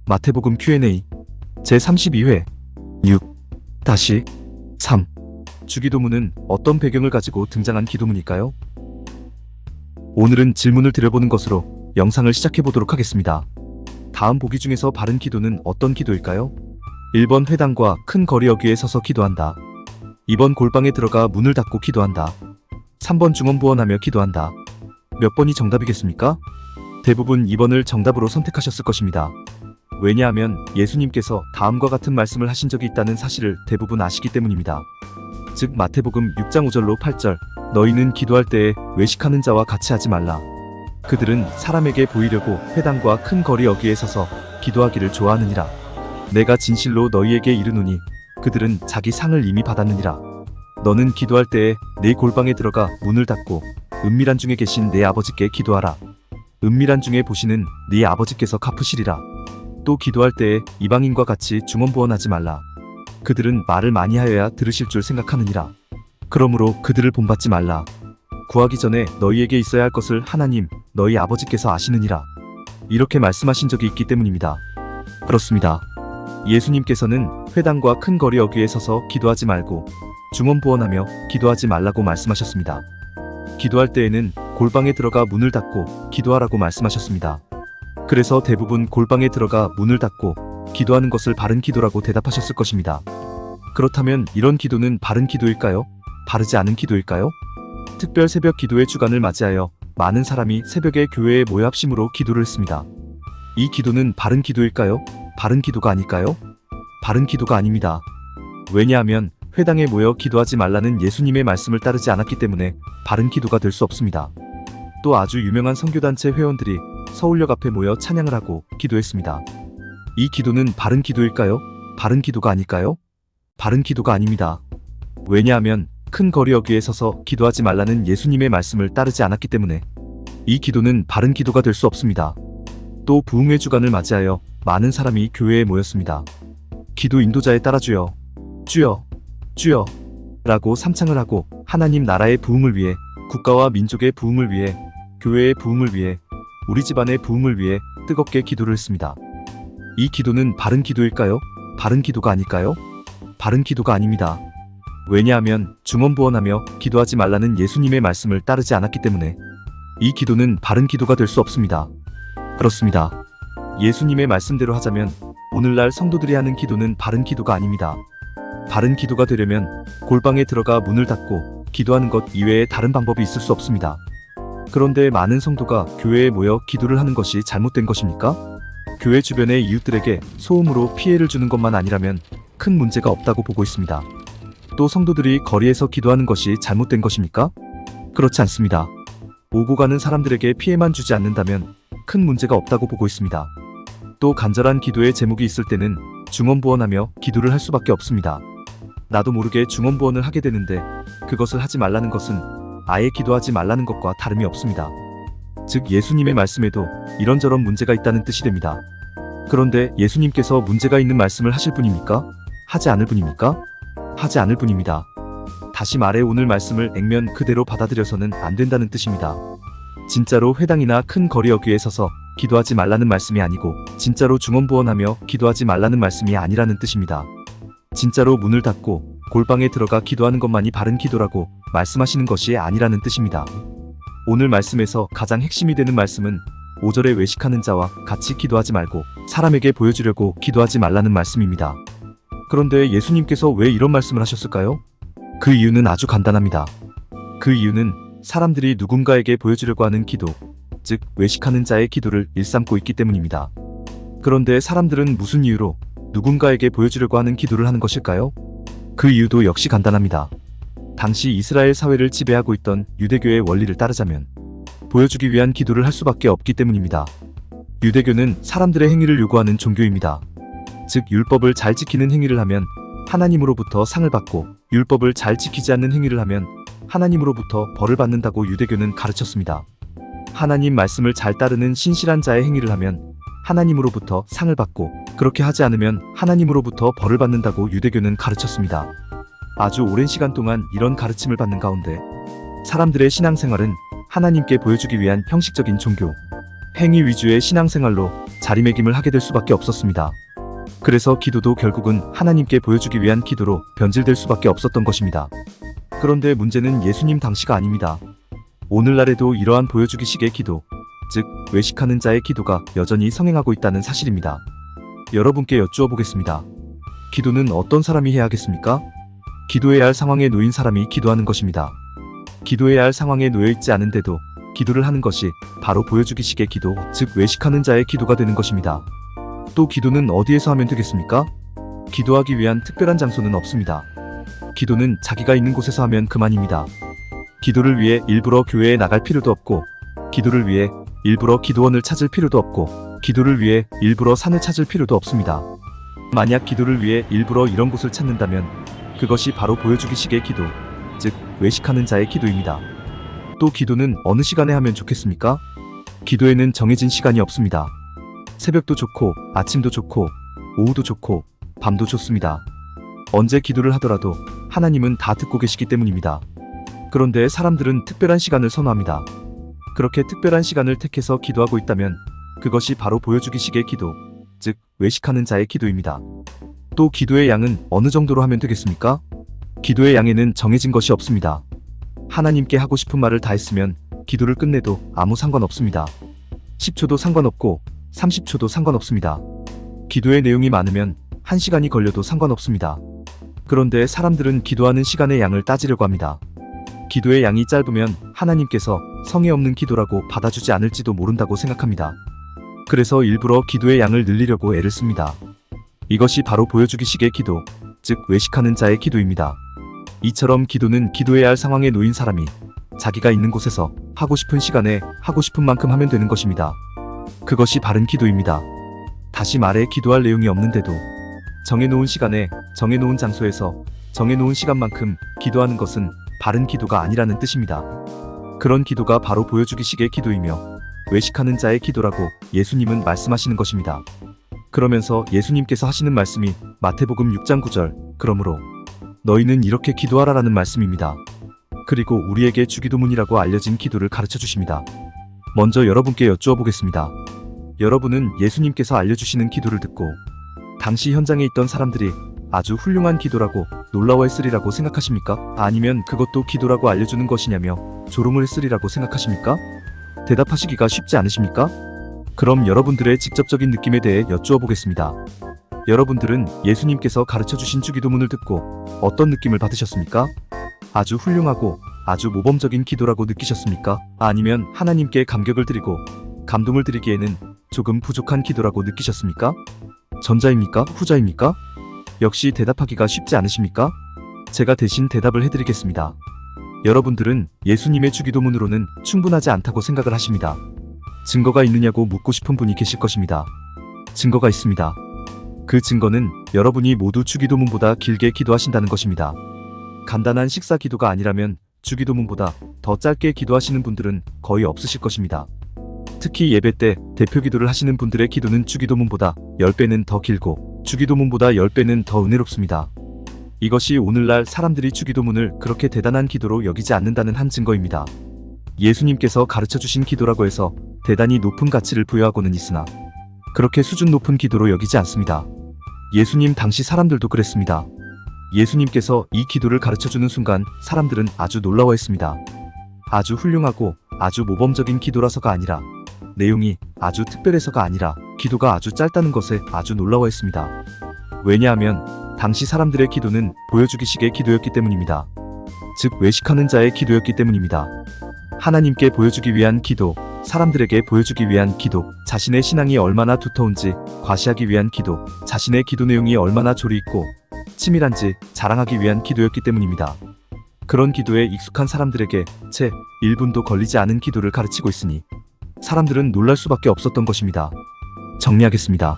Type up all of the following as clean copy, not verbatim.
마태복음 Q&A 제32회 6-3 주기도문은 어떤 배경을 가지고 등장한 기도문일까요? 오늘은 질문을 드려보는 것으로 영상을 시작해보도록 하겠습니다. 다음 보기 중에서 바른 기도는 어떤 기도일까요? 1번 회당과 큰 거리 여기에 서서 기도한다. 2번 골방에 들어가 문을 닫고 기도한다. 3번 중언부언하며 기도한다. 몇 번이 정답이겠습니까? 대부분 2번을 정답으로 선택하셨을 것입니다. 왜냐하면 예수님께서 다음과 같은 말씀을 하신 적이 있다는 사실을 대부분 아시기 때문입니다. 즉 마태복음 6장 5절로 8절 너희는 기도할 때에 외식하는 자와 같이 하지 말라. 그들은 사람에게 보이려고 회당과 큰 거리 여기에 서서 기도하기를 좋아하느니라. 내가 진실로 너희에게 이르노니 그들은 자기 상을 이미 받았느니라. 너는 기도할 때에 네 골방에 들어가 문을 닫고 은밀한 중에 계신 내 아버지께 기도하라. 은밀한 중에 보시는 네 아버지께서 갚으시리라. 또 기도할 때에 이방인과 같이 중언부언하지 말라. 그들은 말을 많이 하여야 들으실 줄 생각하느니라. 그러므로 그들을 본받지 말라. 구하기 전에 너희에게 있어야 할 것을 하나님 너희 아버지께서 아시느니라. 이렇게 말씀하신 적이 있기 때문입니다. 그렇습니다. 예수님께서는 회당과 큰 거리 여기에 서서 기도하지 말고 중언부언하며 기도하지 말라고 말씀하셨습니다. 기도할 때에는 골방에 들어가 문을 닫고 기도하라고 말씀하셨습니다. 그래서 대부분 골방에 들어가 문을 닫고 기도하는 것을 바른 기도라고 대답하셨을 것입니다. 그렇다면 이런 기도는 바른 기도일까요? 바르지 않은 기도일까요? 특별 새벽 기도의 주간을 맞이하여 많은 사람이 새벽에 교회에 모여 합심으로 기도를 했습니다. 이 기도는 바른 기도일까요? 바른 기도가 아닐까요? 바른 기도가 아닙니다. 왜냐하면 회당에 모여 기도하지 말라는 예수님의 말씀을 따르지 않았기 때문에 바른 기도가 될 수 없습니다. 또 아주 유명한 선교단체 회원들이 서울역 앞에 모여 찬양을 하고 기도했습니다. 이 기도는 바른 기도일까요? 바른 기도가 아닐까요? 바른 기도가 아닙니다. 왜냐하면 큰 거리 여기에 서서 기도하지 말라는 예수님의 말씀을 따르지 않았기 때문에 이 기도는 바른 기도가 될 수 없습니다. 또 부흥회 주간을 맞이하여 많은 사람이 교회에 모였습니다. 기도 인도자에 따라 주여, 주여, 주여 라고 삼창을 하고 하나님 나라의 부흥을 위해, 국가와 민족의 부흥을 위해, 교회의 부흥을 위해, 우리 집안의 부흥을 위해 뜨겁게 기도를 했습니다. 이 기도는 바른 기도일까요? 바른 기도가 아닐까요? 바른 기도가 아닙니다. 왜냐하면 중언부언하며 기도하지 말라는 예수님의 말씀을 따르지 않았기 때문에 이 기도는 바른 기도가 될 수 없습니다. 그렇습니다. 예수님의 말씀대로 하자면 오늘날 성도들이 하는 기도는 바른 기도가 아닙니다. 바른 기도가 되려면 골방에 들어가 문을 닫고 기도하는 것 이외에 다른 방법이 있을 수 없습니다. 그런데 많은 성도가 교회에 모여 기도를 하는 것이 잘못된 것입니까? 교회 주변의 이웃들에게 소음으로 피해를 주는 것만 아니라면 큰 문제가 없다고 보고 있습니다. 또 성도들이 거리에서 기도하는 것이 잘못된 것입니까? 그렇지 않습니다. 오고 가는 사람들에게 피해만 주지 않는다면 큰 문제가 없다고 보고 있습니다. 또 간절한 기도의 제목이 있을 때는 중언부언하며 기도를 할 수밖에 없습니다. 나도 모르게 중언부언을 하게 되는데 그것을 하지 말라는 것은 아예 기도하지 말라는 것과 다름이 없습니다. 즉 예수님의 말씀에도 이런저런 문제가 있다는 뜻이 됩니다. 그런데 예수님께서 문제가 있는 말씀을 하실 분입니까? 하지 않을 분입니까? 하지 않을 분입니다. 다시 말해 오늘 말씀을 액면 그대로 받아들여서는 안 된다는 뜻입니다. 진짜로 회당이나 큰 거리 여기에 서서 기도하지 말라는 말씀이 아니고 진짜로 중언부언하며 기도하지 말라는 말씀이 아니라는 뜻입니다. 진짜로 문을 닫고 골방에 들어가 기도하는 것만이 바른 기도라고 말씀하시는 것이 아니라는 뜻입니다. 오늘 말씀에서 가장 핵심이 되는 말씀은 5절에 외식하는 자와 같이 기도하지 말고 사람에게 보여주려고 기도하지 말라는 말씀입니다. 그런데 예수님께서 왜 이런 말씀을 하셨을까요? 그 이유는 아주 간단합니다. 그 이유는 사람들이 누군가에게 보여주려고 하는 기도, 즉 외식하는 자의 기도를 일삼고 있기 때문입니다. 그런데 사람들은 무슨 이유로 누군가에게 보여주려고 하는 기도를 하는 것일까요? 그 이유도 역시 간단합니다. 당시 이스라엘 사회를 지배하고 있던 유대교의 원리를 따르자면 보여주기 위한 기도를 할 수밖에 없기 때문입니다. 유대교는 사람들의 행위를 요구하는 종교입니다. 즉 율법을 잘 지키는 행위를 하면 하나님으로부터 상을 받고 율법을 잘 지키지 않는 행위를 하면 하나님으로부터 벌을 받는다고 유대교는 가르쳤습니다. 하나님 말씀을 잘 따르는 신실한 자의 행위를 하면 하나님으로부터 상을 받고 그렇게 하지 않으면 하나님으로부터 벌을 받는다고 유대교는 가르쳤습니다. 아주 오랜 시간 동안 이런 가르침을 받는 가운데 사람들의 신앙생활은 하나님께 보여주기 위한 형식적인 종교, 행위 위주의 신앙생활로 자리매김을 하게 될 수밖에 없었습니다. 그래서 기도도 결국은 하나님께 보여주기 위한 기도로 변질될 수밖에 없었던 것입니다. 그런데 문제는 예수님 당시가 아닙니다. 오늘날에도 이러한 보여주기식의 기도, 즉 외식하는 자의 기도가 여전히 성행하고 있다는 사실입니다. 여러분께 여쭈어 보겠습니다. 기도는 어떤 사람이 해야 하겠습니까? 기도해야 할 상황에 놓인 사람이 기도하는 것입니다. 기도해야 할 상황에 놓여 있지 않은데도 기도를 하는 것이 바로 보여주기식의 기도, 즉 외식하는 자의 기도가 되는 것입니다. 또 기도는 어디에서 하면 되겠습니까? 기도하기 위한 특별한 장소는 없습니다. 기도는 자기가 있는 곳에서 하면 그만입니다. 기도를 위해 일부러 교회에 나갈 필요도 없고, 기도를 위해 일부러 기도원을 찾을 필요도 없고, 기도를 위해 일부러 산을 찾을 필요도 없습니다. 만약 기도를 위해 일부러 이런 곳을 찾는다면 그것이 바로 보여주기식의 기도, 즉 외식하는 자의 기도입니다. 또 기도는 어느 시간에 하면 좋겠습니까? 기도에는 정해진 시간이 없습니다. 새벽도 좋고 아침도 좋고 오후도 좋고 밤도 좋습니다. 언제 기도를 하더라도 하나님은 다 듣고 계시기 때문입니다. 그런데 사람들은 특별한 시간을 선호합니다. 그렇게 특별한 시간을 택해서 기도하고 있다면 그것이 바로 보여주기식의 기도, 즉 외식하는 자의 기도입니다. 또 기도의 양은 어느 정도로 하면 되겠습니까? 기도의 양에는 정해진 것이 없습니다. 하나님께 하고 싶은 말을 다 했으면 기도를 끝내도 아무 상관없습니다. 10초도 상관없고 30초도 상관없습니다. 기도의 내용이 많으면 1시간이 걸려도 상관없습니다. 그런데 사람들은 기도하는 시간의 양을 따지려고 합니다. 기도의 양이 짧으면 하나님께서 성의 없는 기도라고 받아주지 않을지도 모른다고 생각합니다. 그래서 일부러 기도의 양을 늘리려고 애를 씁니다. 이것이 바로 보여주기식의 기도, 즉 외식하는 자의 기도입니다. 이처럼 기도는 기도해야 할 상황에 놓인 사람이 자기가 있는 곳에서 하고 싶은 시간에 하고 싶은 만큼 하면 되는 것입니다. 그것이 바른 기도입니다. 다시 말해 기도할 내용이 없는데도 정해놓은 시간에 정해놓은 장소에서 정해놓은 시간만큼 기도하는 것은 바른 기도가 아니라는 뜻입니다. 그런 기도가 바로 보여주기식의 기도이며 외식하는 자의 기도라고 예수님은 말씀하시는 것입니다. 그러면서 예수님께서 하시는 말씀이 마태복음 6장 9절, 그러므로 너희는 이렇게 기도하라라는 말씀입니다. 그리고 우리에게 주기도문이라고 알려진 기도를 가르쳐 주십니다. 먼저 여러분께 여쭈어 보겠습니다. 여러분은 예수님께서 알려주시는 기도를 듣고 당시 현장에 있던 사람들이 아주 훌륭한 기도라고 놀라워했으리라고 생각하십니까? 아니면 그것도 기도라고 알려주는 것이냐며 조롱을 했으리라고 생각하십니까? 대답하시기가 쉽지 않으십니까? 그럼 여러분들의 직접적인 느낌에 대해 여쭈어 보겠습니다. 여러분들은 예수님께서 가르쳐주신 주기도문을 듣고 어떤 느낌을 받으셨습니까? 아주 훌륭하고 아주 모범적인 기도라고 느끼셨습니까? 아니면 하나님께 감격을 드리고 감동을 드리기에는 조금 부족한 기도라고 느끼셨습니까? 전자입니까? 후자입니까? 역시 대답하기가 쉽지 않으십니까? 제가 대신 대답을 해드리겠습니다. 여러분들은 예수님의 주기도문으로는 충분하지 않다고 생각을 하십니다. 증거가 있느냐고 묻고 싶은 분이 계실 것입니다. 증거가 있습니다. 그 증거는 여러분이 모두 주기도문보다 길게 기도하신다는 것입니다. 간단한 식사 기도가 아니라면 주기도문보다 더 짧게 기도하시는 분들은 거의 없으실 것입니다. 특히 예배 때 대표 기도를 하시는 분들의 기도는 주기도문보다 10배는 더 길고 주기도문보다 10배는 더 은혜롭습니다. 이것이 오늘날 사람들이 주기도문을 그렇게 대단한 기도로 여기지 않는다는 한 증거입니다. 예수님께서 가르쳐주신 기도라고 해서 대단히 높은 가치를 부여하고는 있으나 그렇게 수준 높은 기도로 여기지 않습니다. 예수님 당시 사람들도 그랬습니다. 예수님께서 이 기도를 가르쳐주는 순간 사람들은 아주 놀라워했습니다. 아주 훌륭하고 아주 모범적인 기도라서가 아니라 내용이 아주 특별해서가 아니라 기도가 아주 짧다는 것에 아주 놀라워했습니다. 왜냐하면 당시 사람들의 기도는 보여주기식의 기도였기 때문입니다. 즉 외식하는 자의 기도였기 때문입니다. 하나님께 보여주기 위한 기도, 사람들에게 보여주기 위한 기도, 자신의 신앙이 얼마나 두터운지 과시하기 위한 기도, 자신의 기도 내용이 얼마나 조리 있고 치밀한지 자랑하기 위한 기도였기 때문입니다. 그런 기도에 익숙한 사람들에게 채 1분도 걸리지 않은 기도를 가르치고 있으니 사람들은 놀랄 수밖에 없었던 것입니다. 정리하겠습니다.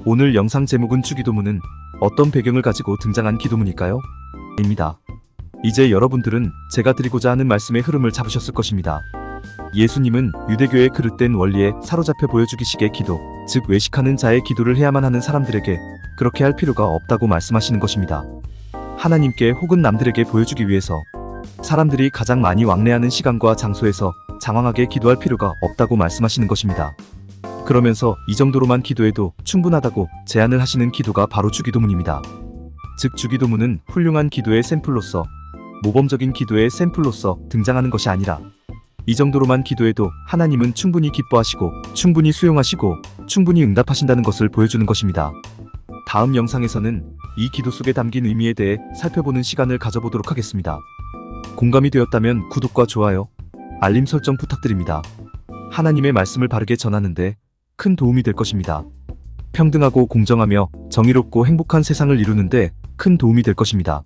오늘 영상 제목은 주기도문은 어떤 배경을 가지고 등장한 기도문일까요? 입니다. 이제 여러분들은 제가 드리고자 하는 말씀의 흐름을 잡으셨을 것입니다. 예수님은 유대교의 그릇된 원리에 사로잡혀 보여주기식의 기도, 즉 외식하는 자의 기도를 해야만 하는 사람들에게 그렇게 할 필요가 없다고 말씀하시는 것입니다. 하나님께 혹은 남들에게 보여주기 위해서 사람들이 가장 많이 왕래하는 시간과 장소에서 장황하게 기도할 필요가 없다고 말씀하시는 것입니다. 그러면서 이 정도로만 기도해도 충분하다고 제안을 하시는 기도가 바로 주기도문입니다. 즉 주기도문은 훌륭한 기도의 샘플로서, 모범적인 기도의 샘플로서 등장하는 것이 아니라 이 정도로만 기도해도 하나님은 충분히 기뻐하시고 충분히 수용하시고 충분히 응답하신다는 것을 보여주는 것입니다. 다음 영상에서는 이 기도 속에 담긴 의미에 대해 살펴보는 시간을 가져보도록 하겠습니다. 공감이 되었다면 구독과 좋아요, 알림 설정 부탁드립니다. 하나님의 말씀을 바르게 전하는데 큰 도움이 될 것입니다. 평등하고 공정하며 정의롭고 행복한 세상을 이루는데 큰 도움이 될 것입니다.